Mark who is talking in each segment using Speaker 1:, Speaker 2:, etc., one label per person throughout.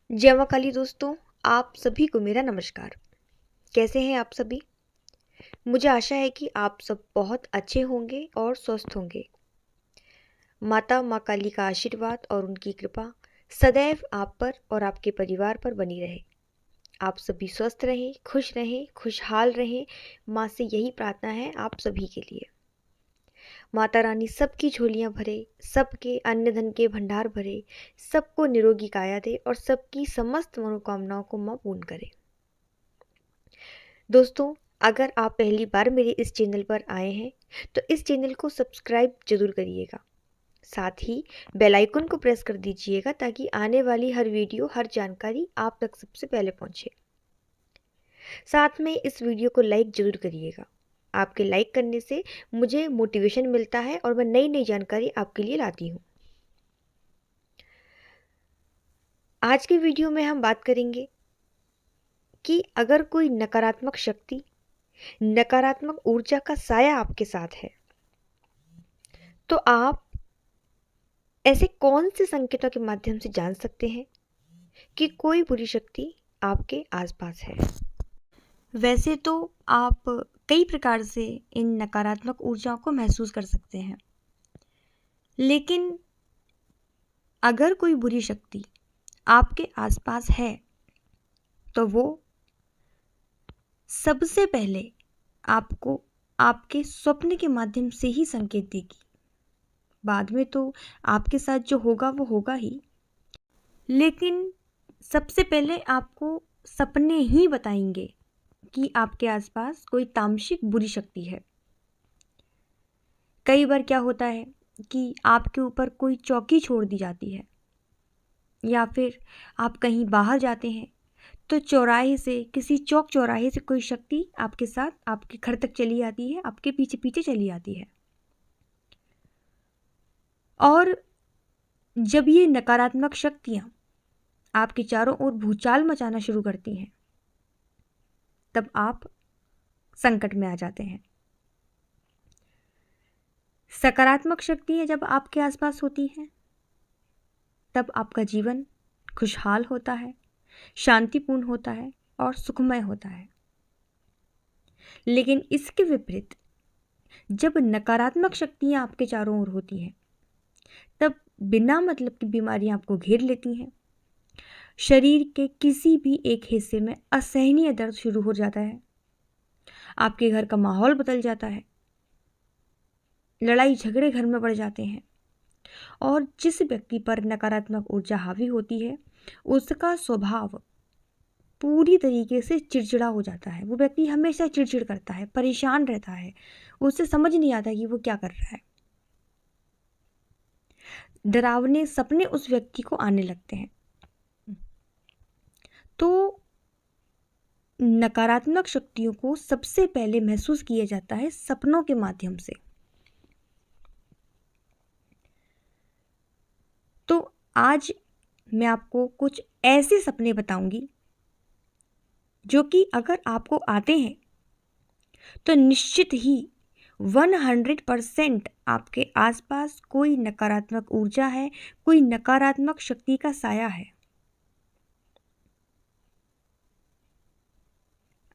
Speaker 1: जय माँ काली दोस्तों, आप सभी को मेरा नमस्कार। कैसे हैं आप सभी? मुझे आशा है कि आप सब बहुत अच्छे होंगे और स्वस्थ होंगे। माता माँ काली का आशीर्वाद और उनकी कृपा सदैव आप पर और आपके परिवार पर बनी रहे। आप सभी स्वस्थ रहें, खुशहाल रहें। माँ से यही प्रार्थना है आप सभी के लिए। माता रानी सबकी झोलियाँ भरे, सबके अन्न धन के भंडार भरे, सबको निरोगी काया दे और सबकी समस्त मनोकामनाओं को माँ पूर्ण करे। दोस्तों, अगर आप पहली बार मेरे इस चैनल पर आए हैं तो इस चैनल को सब्सक्राइब जरूर करिएगा। साथ ही बेल आइकन को प्रेस कर दीजिएगा ताकि आने वाली हर वीडियो, हर जानकारी आप तक सबसे पहले पहुंचे। साथ में इस वीडियो को लाइक जरूर करिएगा। आपके लाइक करने से मुझे मोटिवेशन मिलता है और मैं नई नई जानकारी आपके लिए लाती हूँ। आज के वीडियो में हम बात करेंगे कि अगर कोई नकारात्मक शक्ति, नकारात्मक ऊर्जा का साया आपके साथ है तो आप ऐसे कौन से संकेतों के माध्यम से जान सकते हैं कि कोई बुरी शक्ति आपके आसपास है। वैसे तो आप कई प्रकार से इन नकारात्मक ऊर्जाओं को महसूस कर सकते हैं, लेकिन अगर कोई बुरी शक्ति आपके आसपास है तो वो सबसे पहले आपको आपके स्वप्न के माध्यम से ही संकेत देगी। बाद में तो आपके साथ जो होगा वो होगा ही, लेकिन सबसे पहले आपको सपने ही बताएंगे कि आपके आसपास कोई तामसिक बुरी शक्ति है। कई बार क्या होता है कि आपके ऊपर कोई चौकी छोड़ दी जाती है, या फिर आप कहीं बाहर जाते हैं तो चौराहे से, किसी चौक चौराहे से कोई शक्ति आपके साथ आपके घर तक चली आती है, आपके पीछे पीछे चली आती है। और जब ये नकारात्मक शक्तियां आपके चारों ओर भूचाल मचाना शुरू करती हैं तब आप संकट में आ जाते हैं। सकारात्मक शक्तियां जब आपके आसपास होती हैं तब आपका जीवन खुशहाल होता है, शांतिपूर्ण होता है और सुखमय होता है। लेकिन इसके विपरीत जब नकारात्मक शक्तियां आपके चारों ओर होती हैं तब बिना मतलब की बीमारियां आपको घेर लेती हैं। शरीर के किसी भी एक हिस्से में असहनीय दर्द शुरू हो जाता है, आपके घर का माहौल बदल जाता है, लड़ाई झगड़े घर में बढ़ जाते हैं और जिस व्यक्ति पर नकारात्मक ऊर्जा हावी होती है उसका स्वभाव पूरी तरीके से चिड़चिड़ा हो जाता है। वो व्यक्ति हमेशा चिड़चिड़ करता है, परेशान रहता है, उसे समझ नहीं आता कि वो क्या कर रहा है। डरावने सपने उस व्यक्ति को आने लगते हैं। तो नकारात्मक शक्तियों को सबसे पहले महसूस किया जाता है सपनों के माध्यम से। तो आज मैं आपको कुछ ऐसे सपने बताऊंगी जो कि अगर आपको आते हैं तो निश्चित ही 100% आपके आसपास कोई नकारात्मक ऊर्जा है, कोई नकारात्मक शक्ति का साया है।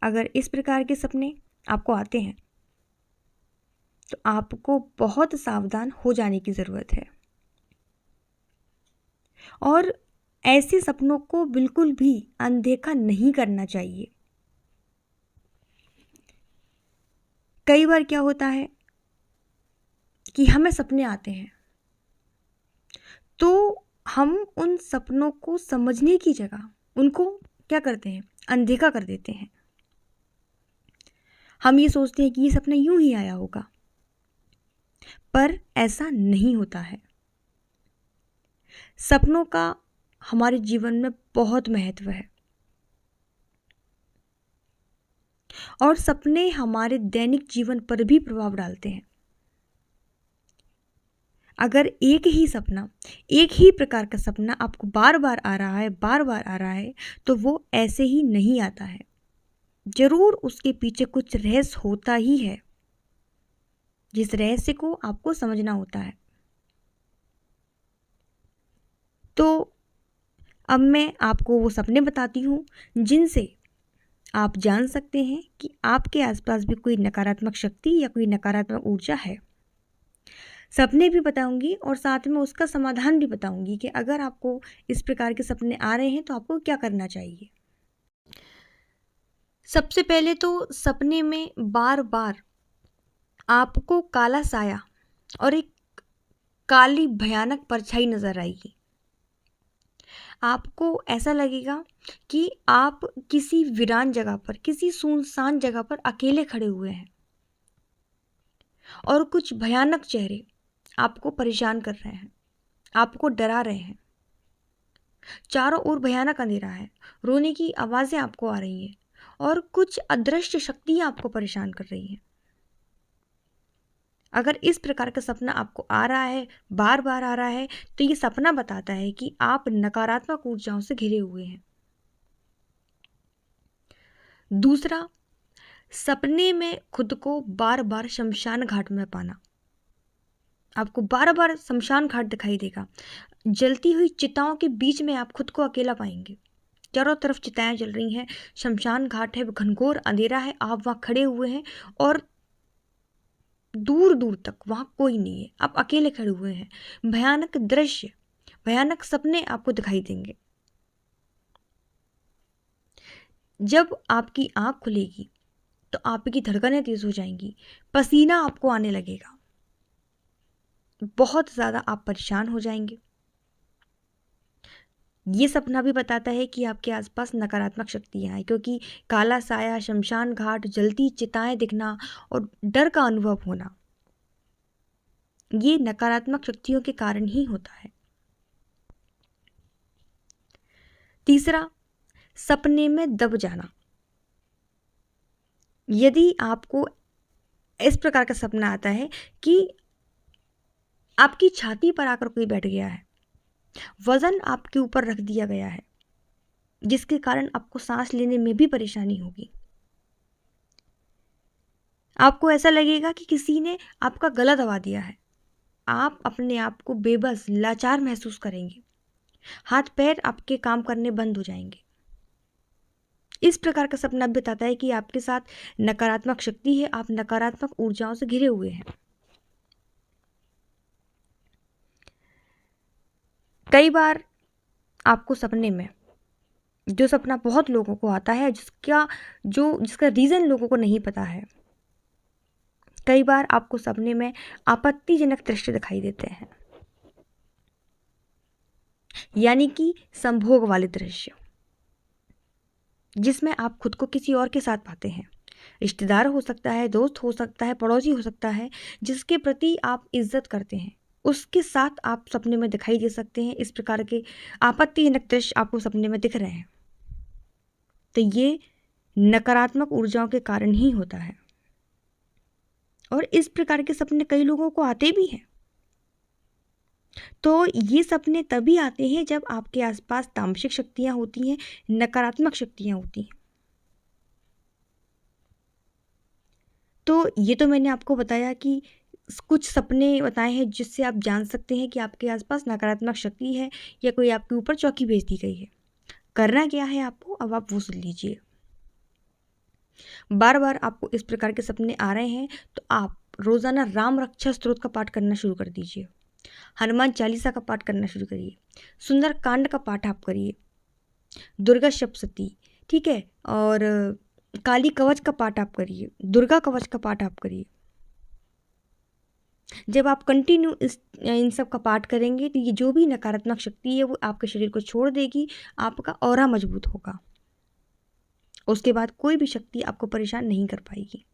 Speaker 1: अगर इस प्रकार के सपने आपको आते हैं तो आपको बहुत सावधान हो जाने की ज़रूरत है और ऐसे सपनों को बिल्कुल भी अनदेखा नहीं करना चाहिए। कई बार क्या होता है कि हमें सपने आते हैं तो हम उन सपनों को समझने की जगह उनको क्या करते हैं, अनदेखा कर देते हैं। हम ये सोचते हैं कि ये सपना यूं ही आया होगा, पर ऐसा नहीं होता है। सपनों का हमारे जीवन में बहुत महत्व है और सपने हमारे दैनिक जीवन पर भी प्रभाव डालते हैं। अगर एक ही सपना, एक ही प्रकार का सपना आपको बार बार आ रहा है, बार बार आ रहा है, तो वो ऐसे ही नहीं आता है। जरूर उसके पीछे कुछ रहस्य होता ही है, जिस रहस्य को आपको समझना होता है। तो अब मैं आपको वो सपने बताती हूँ जिनसे आप जान सकते हैं कि आपके आसपास भी कोई नकारात्मक शक्ति या कोई नकारात्मक ऊर्जा है। सपने भी बताऊंगी और साथ में उसका समाधान भी बताऊंगी कि अगर आपको इस प्रकार के सपने आ रहे हैं तो आपको क्या करना चाहिए। सबसे पहले तो सपने में बार बार आपको काला साया और एक काली भयानक परछाई नजर आएगी। आपको ऐसा लगेगा कि आप किसी वीरान जगह पर, किसी सुनसान जगह पर अकेले खड़े हुए हैं और कुछ भयानक चेहरे आपको परेशान कर रहे हैं, आपको डरा रहे हैं। चारों ओर भयानक अंधेरा है, रोने की आवाजें आपको आ रही हैं और कुछ अदृश्य शक्तियां आपको परेशान कर रही हैं। अगर इस प्रकार का सपना आपको आ रहा है, बार बार आ रहा है, तो ये सपना बताता है कि आप नकारात्मक ऊर्जाओं से घिरे हुए हैं। दूसरा, सपने में खुद को बार बार शमशान घाट में पाना। आपको बार बार शमशान घाट दिखाई देगा। जलती हुई चिताओं के बीच में आप खुद को अकेला पाएंगे। चारों तरफ चिताएं जल रही हैं, शमशान घाट है, घनघोर अंधेरा है, आप वहां खड़े हुए हैं और दूर दूर तक वहां कोई नहीं है, आप अकेले खड़े हुए हैं। भयानक दृश्य, भयानक सपने आपको दिखाई देंगे। जब आपकी आंख खुलेगी तो आपकी धड़कनें तेज हो जाएंगी, पसीना आपको आने लगेगा, बहुत ज्यादा आप परेशान हो जाएंगे। ये सपना भी बताता है कि आपके आसपास नकारात्मक शक्तियां हैं, क्योंकि काला साया, शमशान घाट, जलती चिताएं दिखना और डर का अनुभव होना, ये नकारात्मक शक्तियों के कारण ही होता है। तीसरा, सपने में दब जाना। यदि आपको इस प्रकार का सपना आता है कि आपकी छाती पर आकर कोई बैठ गया है, वजन आपके ऊपर रख दिया गया है, जिसके कारण आपको सांस लेने में भी परेशानी होगी। आपको ऐसा लगेगा कि किसी ने आपका गला दबा दिया है। आप अपने आप को बेबस, लाचार महसूस करेंगे। हाथ पैर आपके काम करने बंद हो जाएंगे। इस प्रकार का सपना बताता है कि आपके साथ नकारात्मक शक्ति है, आप नकारात्मक ऊर्जाओं से घिरे हुए हैं। कई बार आपको सपने में, जो सपना बहुत लोगों को आता है, जिसका रीजन लोगों को नहीं पता है, कई बार आपको सपने में आपत्तिजनक दृश्य दिखाई देते हैं, यानी कि संभोग वाले दृश्य, जिसमें आप खुद को किसी और के साथ पाते हैं। रिश्तेदार हो सकता है, दोस्त हो सकता है, पड़ोसी हो सकता है, जिसके प्रति आप इज्जत करते हैं, उसके साथ आप सपने में दिखाई दे सकते हैं। इस प्रकार के आपत्तिजनक दृश्य आपको सपने में दिख रहे हैं, तो ये नकारात्मक ऊर्जाओं के कारण ही होता है। और इस प्रकार के सपने कई लोगों को आते भी हैं। तो ये सपने तभी आते हैं जब आपके आसपास तामसिक शक्तियां होती हैं, नकारात्मक शक्तियां होती हैं। तो ये तो मैंने आपको बताया कि कुछ सपने बताए हैं जिससे आप जान सकते हैं कि आपके आसपास नकारात्मक शक्ति है या कोई आपके ऊपर चौकी भेज दी गई है। करना क्या है आपको, अब आप वो सुन लीजिए। बार बार आपको इस प्रकार के सपने आ रहे हैं तो आप रोजाना राम रक्षा स्तोत्र का पाठ करना शुरू कर दीजिए, हनुमान चालीसा का पाठ करना शुरू करिए, सुंदर कांड का पाठ आप करिए, दुर्गा सप्तशती, ठीक है, और काली कवच का पाठ आप करिए, दुर्गा कवच का पाठ आप करिए। जब आप कंटिन्यू इन सब का पाठ करेंगे तो ये जो भी नकारात्मक शक्ति है वो आपके शरीर को छोड़ देगी, आपका ऑरा मजबूत होगा। उसके बाद कोई भी शक्ति आपको परेशान नहीं कर पाएगी।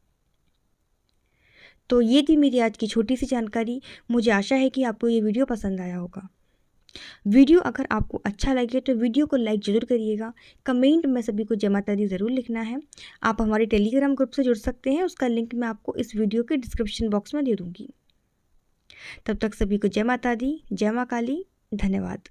Speaker 1: तो ये थी मेरी आज की छोटी सी जानकारी। मुझे आशा है कि आपको ये वीडियो पसंद आया होगा। वीडियो अगर आपको अच्छा लगे तो वीडियो को लाइक ज़रूर करिएगा। कमेंट में सभी को जय माता दी ज़रूर लिखना है। आप हमारे टेलीग्राम ग्रुप से जुड़ सकते हैं, उसका लिंक मैं आपको इस वीडियो के डिस्क्रिप्शन बॉक्स में दे दूँगी। तब तक सभी को जय माता दी, जय माँ काली, धन्यवाद।